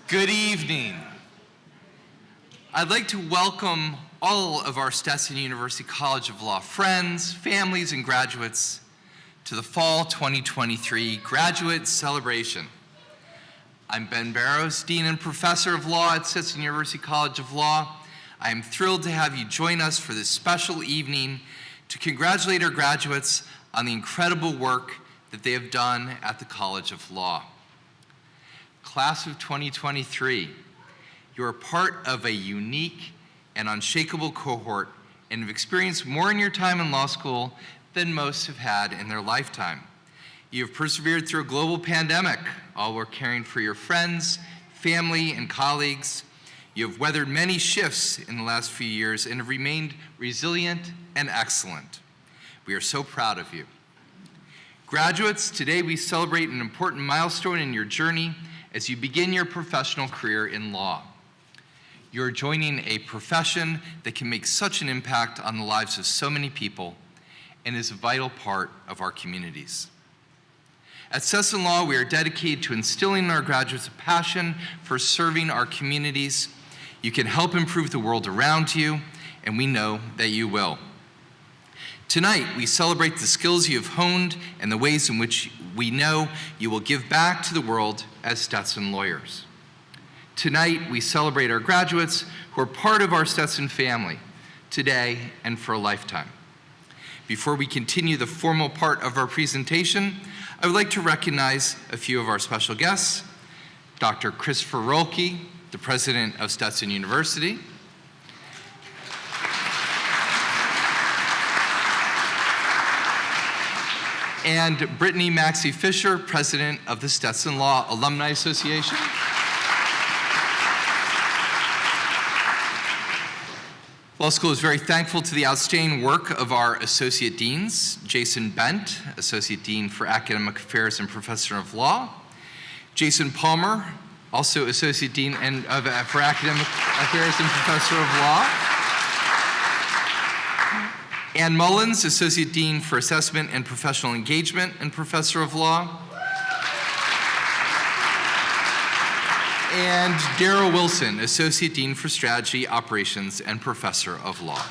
Good evening. I'd like to welcome all of our Stetson University College of Law friends, families, and graduates to the Fall 2023 Graduate Celebration. I'm Ben Barrows, Dean and Professor of Law at Stetson University College of Law. I am thrilled to have you join us for this special evening to congratulate our graduates on the incredible work that they have done at the College of Law. Class of 2023, you are part of a unique and unshakable cohort and have experienced more in your time in law school than most have had in their lifetime. You have persevered through a global pandemic, all while caring for your friends, family, and colleagues. You have weathered many shifts in the last few years and have remained resilient and excellent. We are so proud of you. Graduates, today we celebrate an important milestone in your journey as you begin your professional career in law. You're joining a profession that can make such an impact on the lives of so many people and is a vital part of our communities. At Stetson Law, we are dedicated to instilling in our graduates a passion for serving our communities. You can help improve the world around you, and we know that you will. Tonight, we celebrate the skills you have honed and the ways in which we know you will give back to the world as Stetson lawyers. Tonight, we celebrate our graduates who are part of our Stetson family, today and for a lifetime. Before we continue the formal part of our presentation, I would like to recognize a few of our special guests. Dr. Christopher Rolke, the president of Stetson University. And Brittany Maxey Fisher, president of the Stetson Law Alumni Association. Law School is very thankful to the outstanding work of our Associate Deans, Jason Bent, Associate Dean for Academic Affairs and Professor of Law, Jason Palmer, also Associate Dean for Academic Affairs and Professor of Law, Ann Mullins, Associate Dean for Assessment and Professional Engagement and Professor of Law, and Darrell Wilson, Associate Dean for Strategy, Operations, and Professor of Law.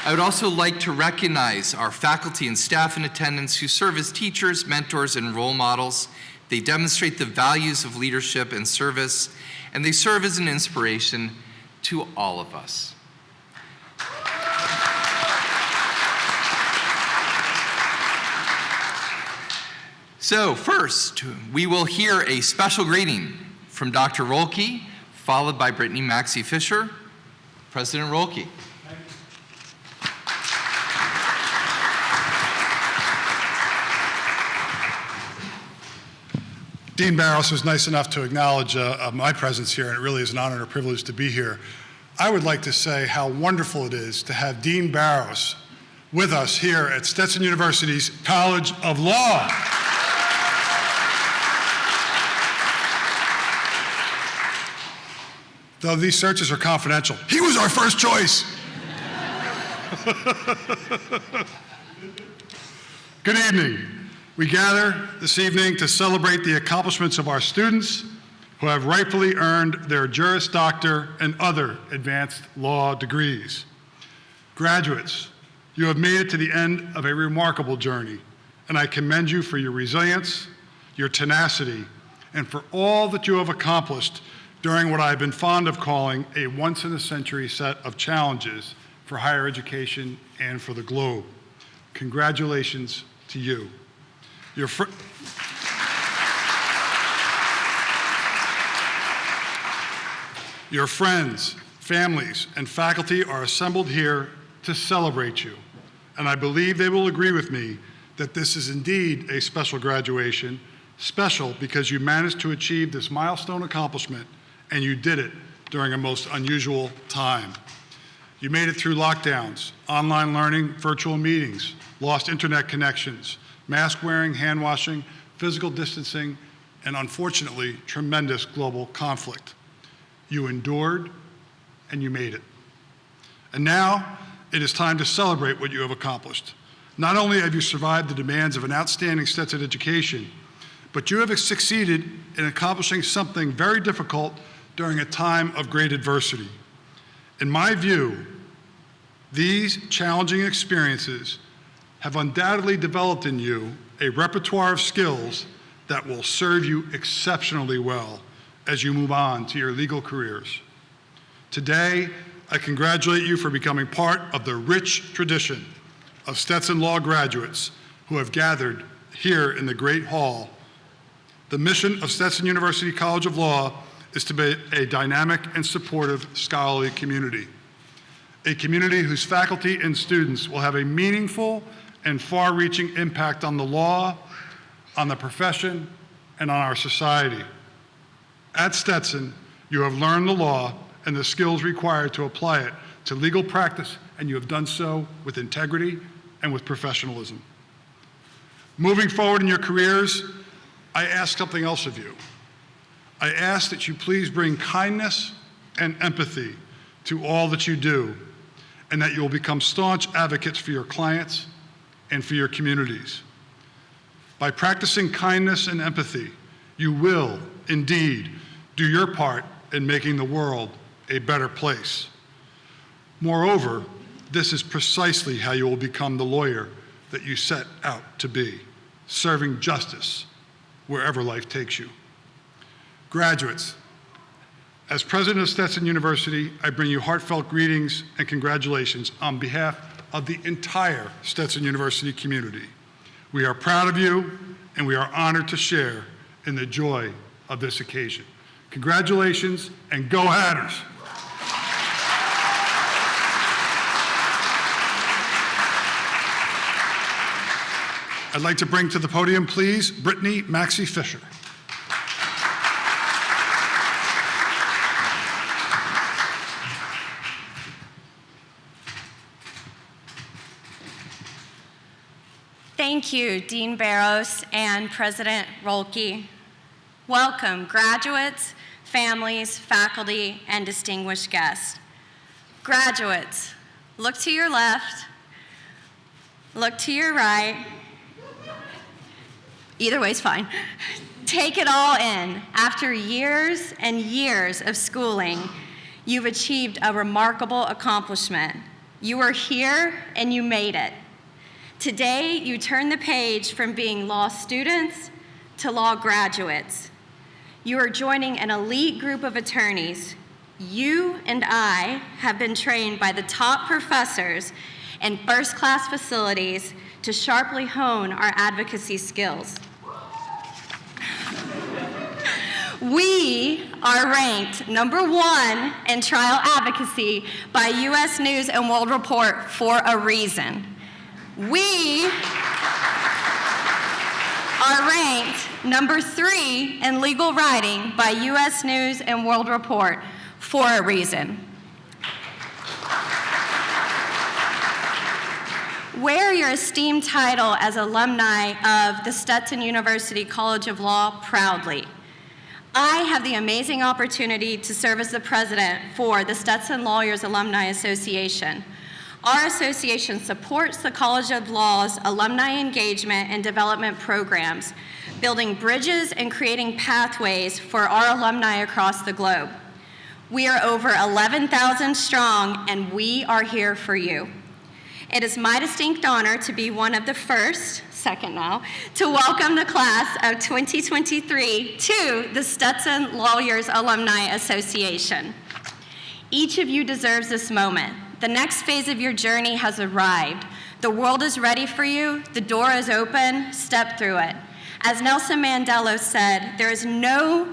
I would also like to recognize our faculty and staff in attendance who serve as teachers, mentors, and role models. They demonstrate the values of leadership and service, and they serve as an inspiration to all of us. So first, we will hear a special greeting from Dr. Rolke, followed by Brittany Maxey Fisher. President Rolke. Dean Barrows was nice enough to acknowledge my presence here, and it really is an honor and a privilege to be here. I would like to say how wonderful it is to have Dean Barrows with us here at Stetson University's College of Law. Though these searches are confidential, he was our first choice. Good evening. We gather this evening to celebrate the accomplishments of our students who have rightfully earned their Juris Doctor and other advanced law degrees. Graduates, you have made it to the end of a remarkable journey, and I commend you for your resilience, your tenacity, and for all that you have accomplished during what I've been fond of calling a once-in-a-century set of challenges for higher education and for the globe. Congratulations to you. Your friends, families, and faculty are assembled here to celebrate you, and I believe they will agree with me that this is indeed a special graduation, special because you managed to achieve this milestone accomplishment, and you did it during a most unusual time. You made it through lockdowns, online learning, virtual meetings, lost internet connections, mask wearing, hand washing, physical distancing, and unfortunately, tremendous global conflict. You endured, and you made it. And now, it is time to celebrate what you have accomplished. Not only have you survived the demands of an outstanding Stetson education, but you have succeeded in accomplishing something very difficult during a time of great adversity. In my view, these challenging experiences have undoubtedly developed in you a repertoire of skills that will serve you exceptionally well as you move on to your legal careers. Today, I congratulate you for becoming part of the rich tradition of Stetson Law graduates who have gathered here in the Great Hall. The mission of Stetson University College of Law is to be a dynamic and supportive scholarly community, a community whose faculty and students will have a meaningful and far-reaching impact on the law, on the profession, and on our society. At Stetson, you have learned the law and the skills required to apply it to legal practice, and you have done so with integrity and with professionalism. Moving forward in your careers, I ask something else of you. I ask that you please bring kindness and empathy to all that you do, and that you will become staunch advocates for your clients and for your communities. By practicing kindness and empathy, you will indeed do your part in making the world a better place. Moreover, this is precisely how you will become the lawyer that you set out to be, serving justice wherever life takes you. Graduates, as president of Stetson University, I bring you heartfelt greetings and congratulations on behalf of the entire Stetson University community. We are proud of you, and we are honored to share in the joy of this occasion. Congratulations, and go Hatters! I'd like to bring to the podium, please, Brittany Maxey Fisher. Thank you, Dean Barros and President Rolke. Welcome, graduates, families, faculty, and distinguished guests. Graduates, look to your left, look to your right. Either way is fine. Take it all in. After years and years of schooling, you've achieved a remarkable accomplishment. You are here and you made it. Today, you turn the page from being law students to law graduates. You are joining an elite group of attorneys. You and I have been trained by the top professors in first-class facilities to sharply hone our advocacy skills. We are ranked #1 in trial advocacy by U.S. News and World Report for a reason. We are ranked #3 in legal writing by U.S. News and World Report for a reason. Wear your esteemed title as alumni of the Stetson University College of Law proudly. I have the amazing opportunity to serve as the president for the Stetson Lawyers Alumni Association. Our association supports the College of Law's alumni engagement and development programs, building bridges and creating pathways for our alumni across the globe. We are over 11,000 strong, and we are here for you. It is my distinct honor to be one of the second now, to welcome the class of 2023 to the Stetson Lawyers Alumni Association. Each of you deserves this moment. The next phase of your journey has arrived. The world is ready for you. The door is open. Step through it. As Nelson Mandela said, there is no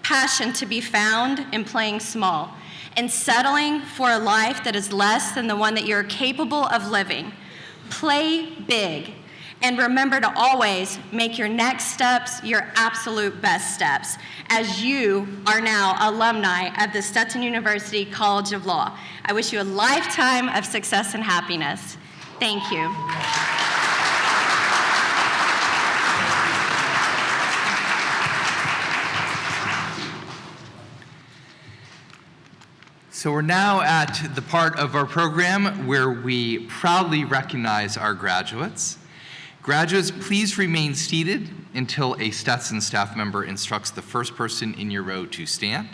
passion to be found in playing small and settling for a life that is less than the one that you're capable of living. Play big, and remember to always make your next steps your absolute best steps, as you are now alumni of the Stetson University College of Law. I wish you a lifetime of success and happiness. Thank you. So we're now at the part of our program where we proudly recognize our graduates. Graduates, please remain seated until a Stetson staff member instructs the first person in your row to stand.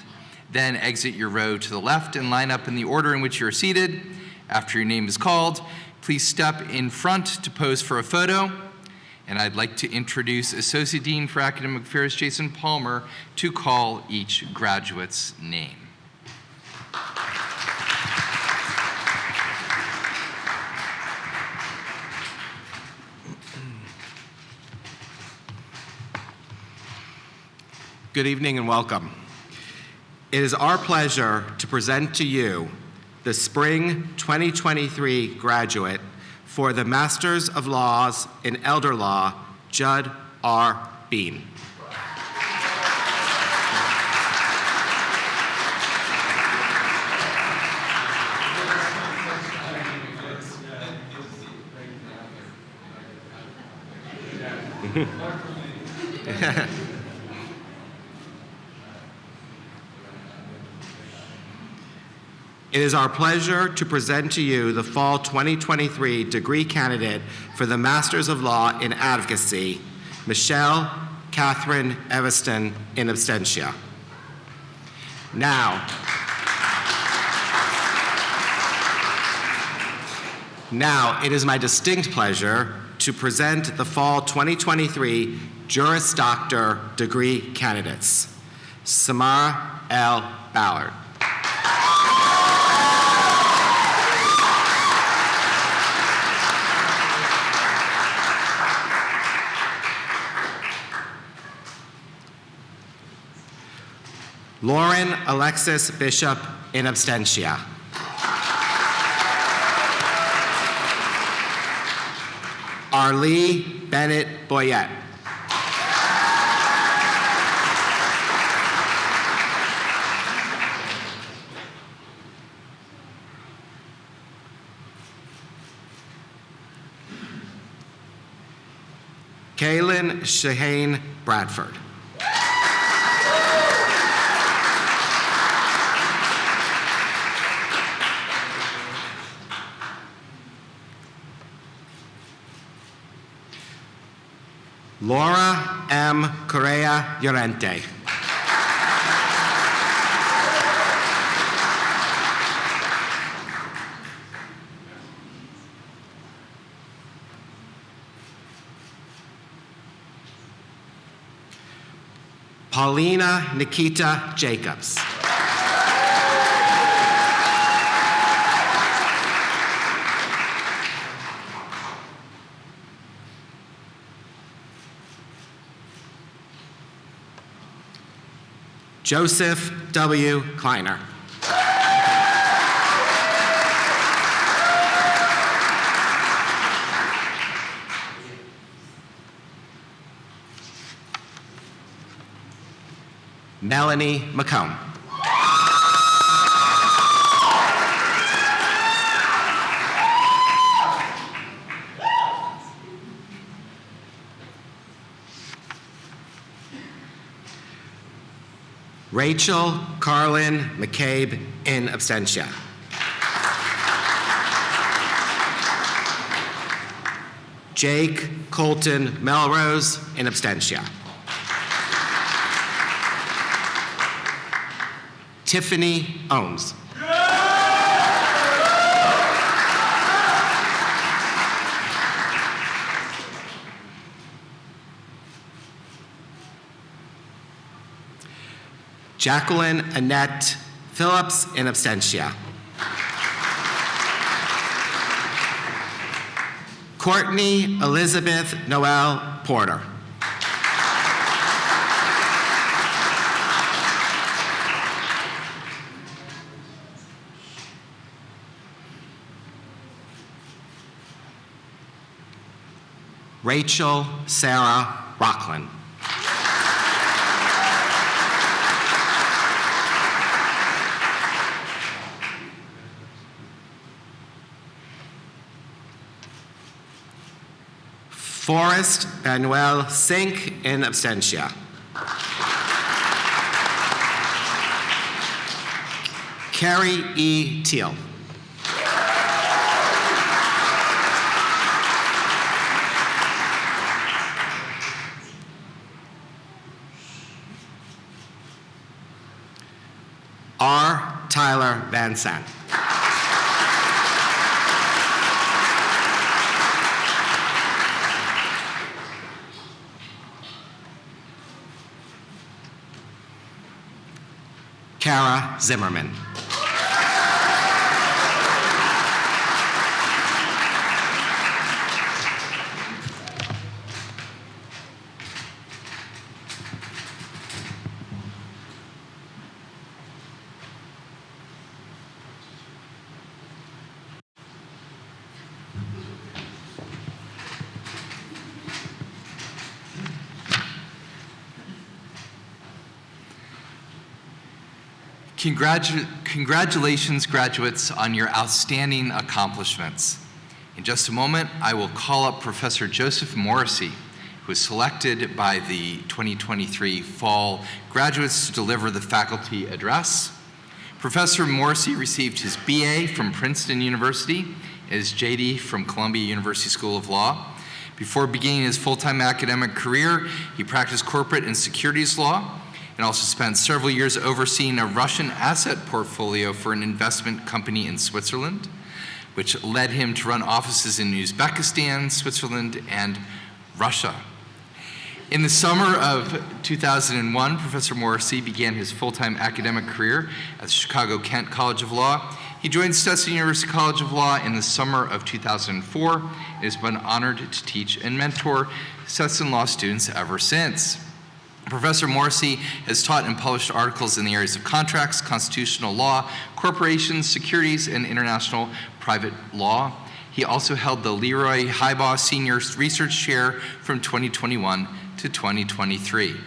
Then exit your row to the left and line up in the order in which you're seated. After your name is called, please step in front to pose for a photo. And I'd like to introduce Associate Dean for Academic Affairs, Jason Palmer, to call each graduate's name. Good evening and welcome. It is our pleasure to present to you the Spring 2023 graduate for the Masters of Laws in Elder Law, Judd R. Bean. It is our pleasure to present to you the Fall 2023 degree candidate for the Masters of Law in Advocacy, Michelle Catherine Everston in absentia. Now, it is my distinct pleasure to present the Fall 2023 Juris Doctor degree candidates. Samara L. Ballard. Lauren Alexis Bishop in absentia. Arlie Bennett Boyette. Kaylin Shahane Bradford. Laura M. Correa Llorente. Paulina Nikita Jacobs. Joseph W. Kleiner. Melanie McComb. Rachel Carlin McCabe in absentia. Jake Colton Melrose in absentia. Tiffany Ohms. Jacqueline Annette Phillips in absentia. Courtney Elizabeth Noel Porter. Rachel Sarah Rockland. Forrest Manuel Sink in absentia. Carrie E. Teal. R. Tyler Van Sant. Kara Zimmerman. Congratulations, graduates, on your outstanding accomplishments. In just a moment, I will call up Professor Joseph Morrissey, who was selected by the 2023 Fall graduates to deliver the faculty address. Professor Morrissey received his BA from Princeton University and his JD from Columbia University School of Law. Before beginning his full-time academic career, he practiced corporate and securities law and also spent several years overseeing a Russian asset portfolio for an investment company in Switzerland, which led him to run offices in Uzbekistan, Switzerland, and Russia. In the summer of 2001, Professor Morrissey began his full-time academic career at the Chicago-Kent College of Law. He joined Stetson University College of Law in the summer of 2004 and has been honored to teach and mentor Stetson Law students ever since. Professor Morrissey has taught and published articles in the areas of contracts, constitutional law, corporations, securities, and international private law. He also held the Leroy Heibaugh Senior Research Chair from 2021 to 2023.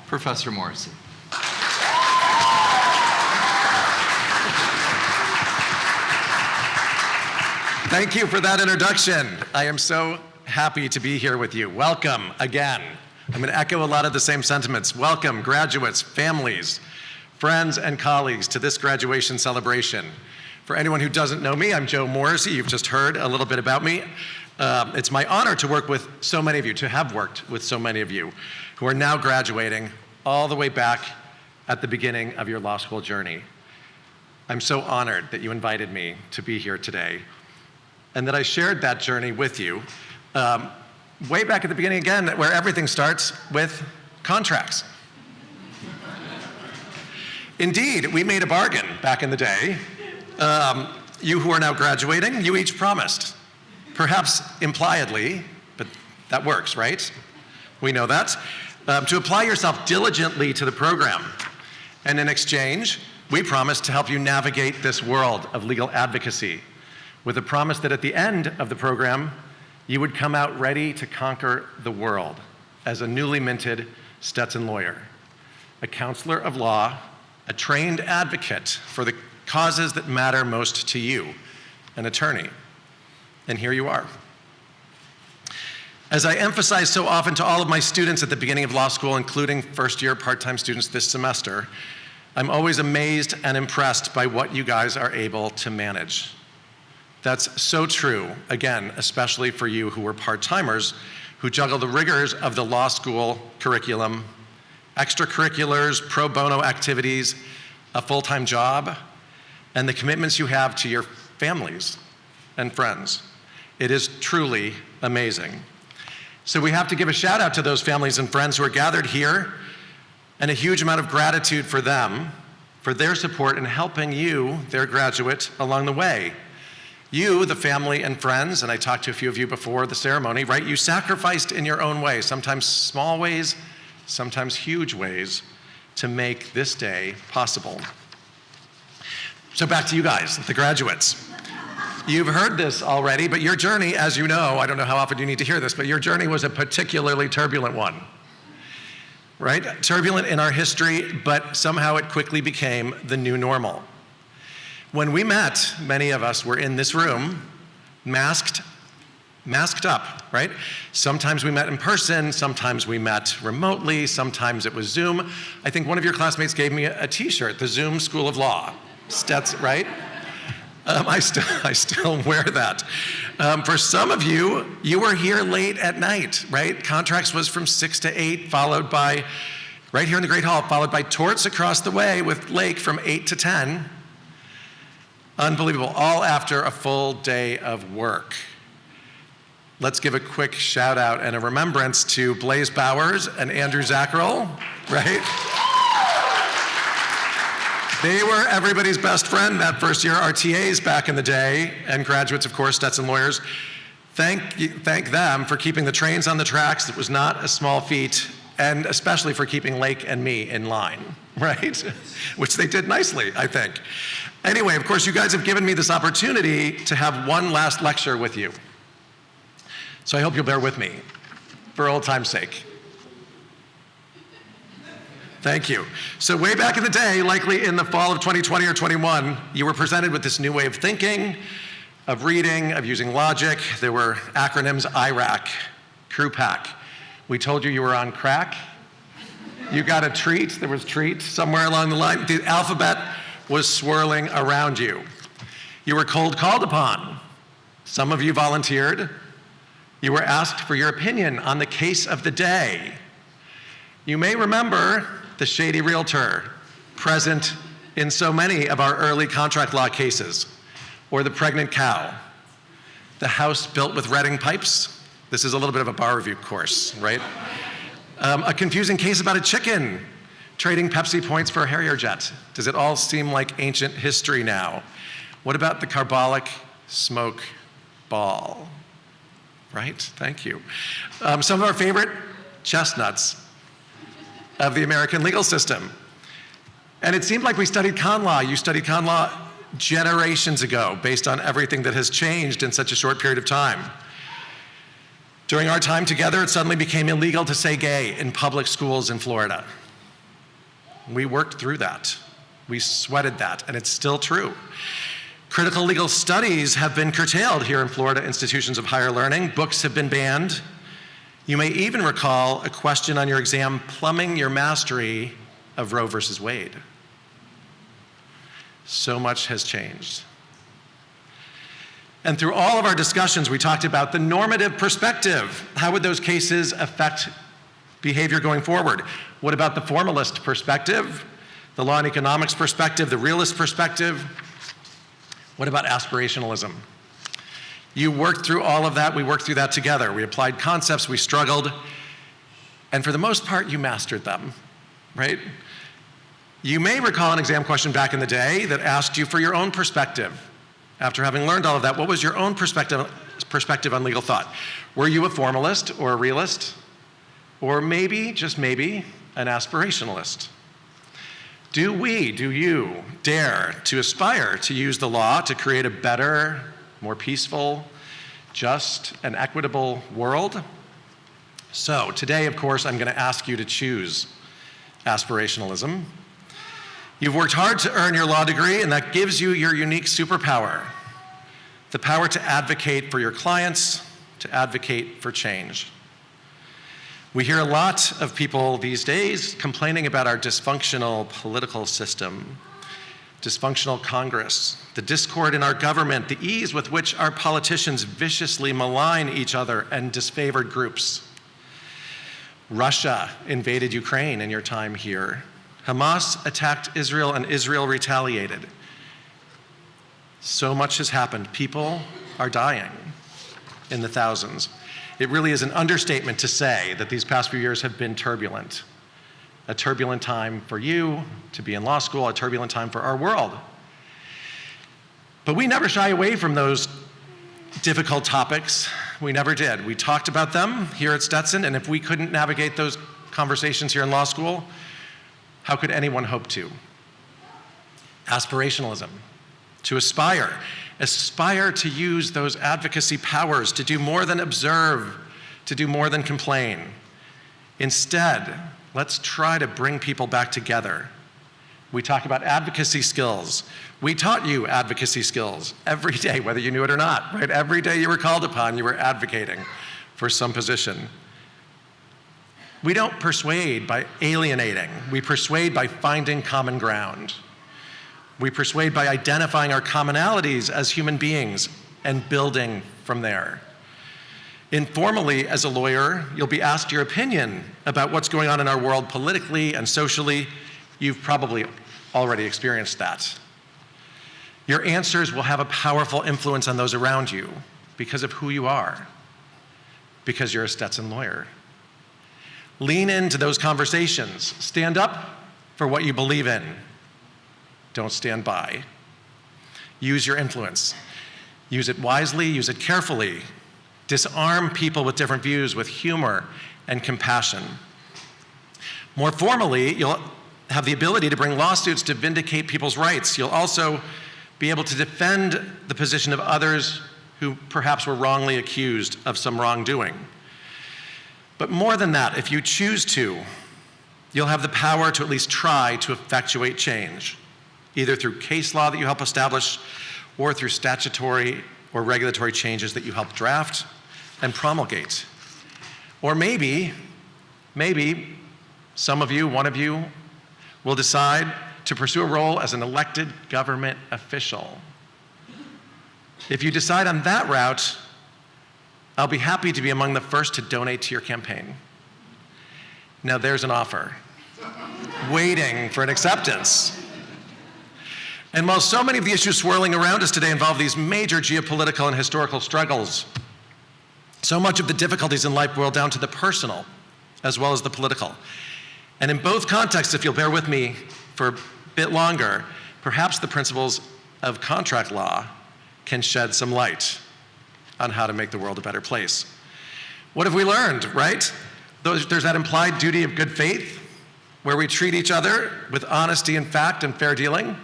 Professor Morrissey. Thank you for that introduction. I am so happy to be here with you. Welcome again. I'm going to echo a lot of the same sentiments. Welcome, graduates, families, friends, and colleagues to this graduation celebration. For anyone who doesn't know me, I'm Joe Morrissey. You've just heard a little bit about me. It's my honor to work with so many of you, to have worked with so many of you who are now graduating all the way back at the beginning of your law school journey. I'm so honored that you invited me to be here today and that I shared that journey with you. Way back at the beginning again, where everything starts with contracts. Indeed, we made a bargain back in the day. You who are now graduating, you each promised, perhaps impliedly, but that works, right? We know that, to apply yourself diligently to the program. And in exchange, we promised to help you navigate this world of legal advocacy with a promise that at the end of the program, you would come out ready to conquer the world as a newly minted Stetson lawyer, a counselor of law, a trained advocate for the causes that matter most to you, an attorney. And here you are. As I emphasize so often to all of my students at the beginning of law school, including first-year part-time students this semester, I'm always amazed and impressed by what you guys are able to manage. That's so true, again, especially for you who are part-timers who juggle the rigors of the law school curriculum, extracurriculars, pro bono activities, a full-time job, and the commitments you have to your families and friends. It is truly amazing. So we have to give a shout out to those families and friends who are gathered here, and a huge amount of gratitude for them, for their support in helping you, their graduate, along the way. You, the family and friends, and I talked to a few of you before the ceremony, right? You sacrificed in your own way, sometimes small ways, sometimes huge ways, to make this day possible. So back to you guys, the graduates. You've heard this already, but your journey, as you know, I don't know how often you need to hear this, but your journey was a particularly turbulent one, right? Turbulent in our history, but somehow it quickly became the new normal. When we met, many of us were in this room, masked up, right? Sometimes we met in person, sometimes we met remotely, sometimes it was Zoom. I think one of your classmates gave me a t-shirt, the Zoom School of Law, Stetson, right? I still wear that. For some of you, you were here late at night, right? Contracts was from 6 to 8, followed by right here in the Great Hall, followed by torts across the way with Lake from 8 to 10. Unbelievable, all after a full day of work. Let's give a quick shout out and a remembrance to Blaze Bowers and Andrew Zackrell, right? They were everybody's best friend that first year, RTAs back in the day, and graduates, of course, Stetson lawyers. Thank them for keeping the trains on the tracks. It was not a small feat, and especially for keeping Lake and me in line, right? Which they did nicely, I think. Anyway, of course, you guys have given me this opportunity to have one last lecture with you. So I hope you'll bear with me for old time's sake. Thank you. So way back in the day, likely in the fall of 2020 or 21, you were presented with this new way of thinking, of reading, of using logic. There were acronyms: IRAC, Crew Pack. We told you were on crack. You got a treat. There was treat somewhere along the line. The alphabet was swirling around you. You were cold called upon. Some of you volunteered. You were asked for your opinion on the case of the day. You may remember the shady realtor present in so many of our early contract law cases, or the pregnant cow, the house built with Reading pipes. This is a little bit of a bar review course, right? A confusing case about a chicken trading Pepsi points for a Harrier jet. Does it all seem like ancient history now? What about the carbolic smoke ball? Right, thank you. Some of our favorite chestnuts of the American legal system. And it seemed like we studied con law. You studied con law generations ago based on everything that has changed in such a short period of time. During our time together, it suddenly became illegal to say gay in public schools in Florida. We worked through that. We sweated that, and it's still true. Critical legal studies have been curtailed here in Florida institutions of higher learning. Books have been banned. You may even recall a question on your exam plumbing your mastery of Roe versus Wade. So much has changed. And through all of our discussions, we talked about the normative perspective. How would those cases affect behavior going forward? What about the formalist perspective, the law and economics perspective, the realist perspective? What about aspirationalism? You worked through all of that. We worked through that together. We applied concepts, we struggled, and for the most part, you mastered them, right? You may recall an exam question back in the day that asked you for your own perspective. After having learned all of that, what was your own perspective on legal thought? Were you a formalist or a realist? Or maybe, just maybe, an aspirationalist? Do you dare to aspire to use the law to create a better, more peaceful, just, and equitable world? So today, of course, I'm going to ask you to choose aspirationalism. You've worked hard to earn your law degree, and that gives you your unique superpower, the power to advocate for your clients, to advocate for change. We hear a lot of people these days complaining about our dysfunctional political system, dysfunctional Congress, the discord in our government, the ease with which our politicians viciously malign each other and disfavored groups. Russia invaded Ukraine in your time here. Hamas attacked Israel and Israel retaliated. So much has happened. People are dying in the thousands. It really is an understatement to say that these past few years have been turbulent. A turbulent time for you to be in law school, a turbulent time for our world. But we never shy away from those difficult topics. We never did. We talked about them here at Stetson, and if we couldn't navigate those conversations here in law school, how could anyone hope to? Aspirationalism, to aspire to use those advocacy powers to do more than observe, to do more than complain. Instead, let's try to bring people back together. We talk about advocacy skills. We taught you advocacy skills every day, whether you knew it or not, right? Every day you were called upon, you were advocating for some position. We don't persuade by alienating. We persuade by finding common ground. We persuade by identifying our commonalities as human beings and building from there. Informally, as a lawyer, you'll be asked your opinion about what's going on in our world politically and socially. You've probably already experienced that. Your answers will have a powerful influence on those around you because of who you are, because you're a Stetson lawyer. Lean into those conversations. Stand up for what you believe in. Don't stand by. Use your influence. Use it wisely, use it carefully. Disarm people with different views with humor and compassion. More formally, you'll have the ability to bring lawsuits to vindicate people's rights. You'll also be able to defend the position of others who perhaps were wrongly accused of some wrongdoing. But more than that, if you choose to, you'll have the power to at least try to effectuate change, either through case law that you help establish or through statutory or regulatory changes that you help draft and promulgate. Or maybe some of you, one of you, will decide to pursue a role as an elected government official. If you decide on that route, I'll be happy to be among the first to donate to your campaign. Now there's an offer, waiting for an acceptance. And while so many of the issues swirling around us today involve these major geopolitical and historical struggles, so much of the difficulties in life boil down to the personal as well as the political. And in both contexts, if you'll bear with me for a bit longer, perhaps the principles of contract law can shed some light on how to make the world a better place. What have we learned, right? There's that implied duty of good faith, where we treat each other with honesty and fact and fair dealing.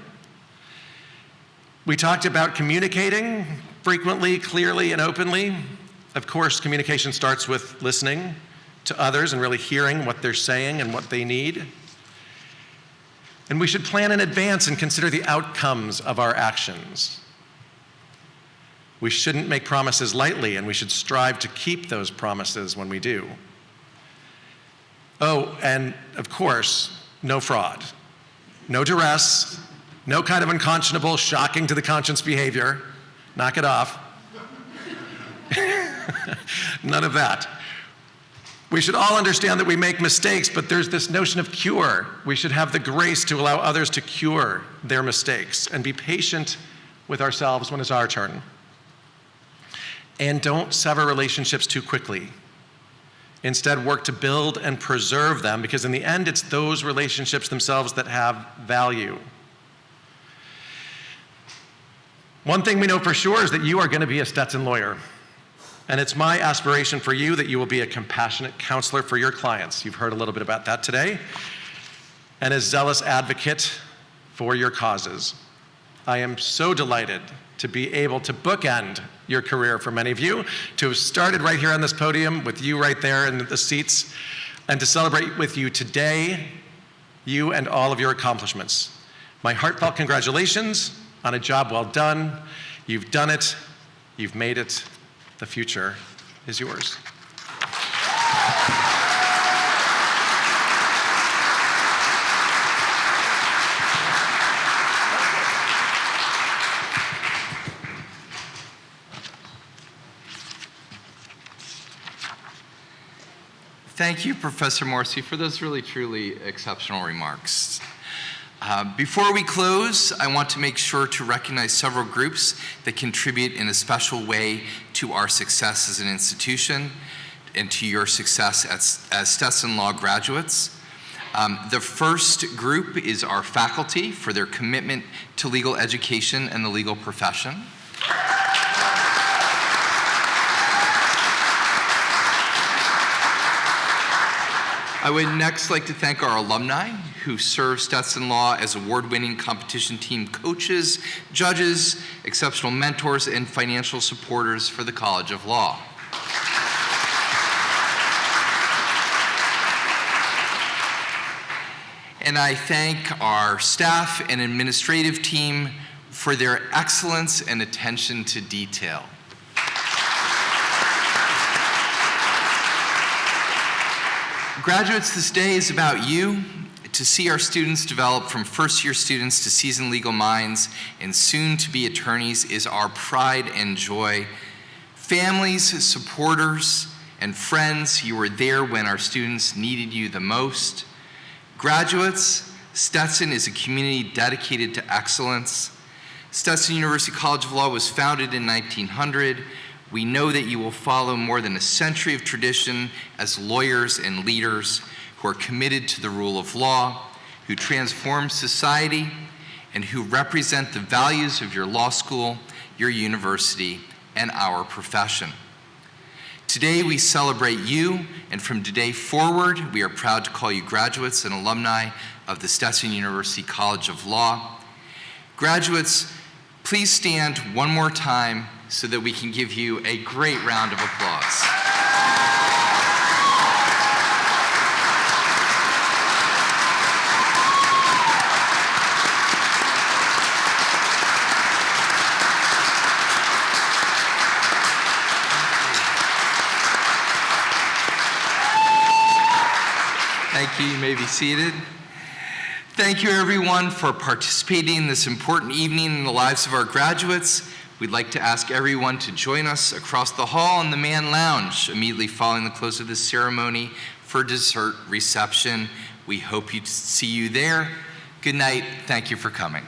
We talked about communicating frequently, clearly, and openly. Of course, communication starts with listening to others and really hearing what they're saying and what they need. And we should plan in advance and consider the outcomes of our actions. We shouldn't make promises lightly, and we should strive to keep those promises when we do. Oh, and of course, no fraud, no duress, no kind of unconscionable, shocking to the conscience behavior. Knock it off. None of that. We should all understand that we make mistakes, but there's this notion of cure. We should have the grace to allow others to cure their mistakes and be patient with ourselves when it's our turn. And don't sever relationships too quickly. Instead, work to build and preserve them, because in the end, it's those relationships themselves that have value. One thing we know for sure is that you are going to be a Stetson lawyer. And it's my aspiration for you that you will be a compassionate counselor for your clients. You've heard a little bit about that today. And a zealous advocate for your causes. I am so delighted to be able to bookend your career for many of you, to have started right here on this podium with you right there in the seats, and to celebrate with you today, you and all of your accomplishments. My heartfelt congratulations on a job well done. You've done it. You've made it. The future is yours. Thank you, Professor Morrissey, for those really, truly exceptional remarks. Before we close, I want to make sure to recognize several groups that contribute in a special way to our success as an institution and to your success as Stetson Law graduates. The first group is our faculty for their commitment to legal education and the legal profession. I would next like to thank our alumni who serve Stetson Law as award-winning competition team coaches, judges, exceptional mentors, and financial supporters for the College of Law. And I thank our staff and administrative team for their excellence and attention to detail. Graduates, this day is about you. To see our students develop from first-year students to seasoned legal minds and soon to be attorneys is our pride and joy. Families, supporters, and friends, you were there when our students needed you the most. Graduates, Stetson is a community dedicated to excellence. Stetson University College of Law was founded in 1900. We know that you will follow more than a century of tradition as lawyers and leaders who are committed to the rule of law, who transform society, and who represent the values of your law school, your university, and our profession. Today we celebrate you, and from today forward, we are proud to call you graduates and alumni of the Stetson University College of Law. Graduates, please stand one more time so that we can give you a great round of applause. Thank you. You may be seated. Thank you, everyone, for participating in this important evening in the lives of our graduates. We'd like to ask everyone to join us across the hall in the Mann Lounge immediately following the close of this ceremony for dessert reception. We hope to see you there. Good night. Thank you for coming.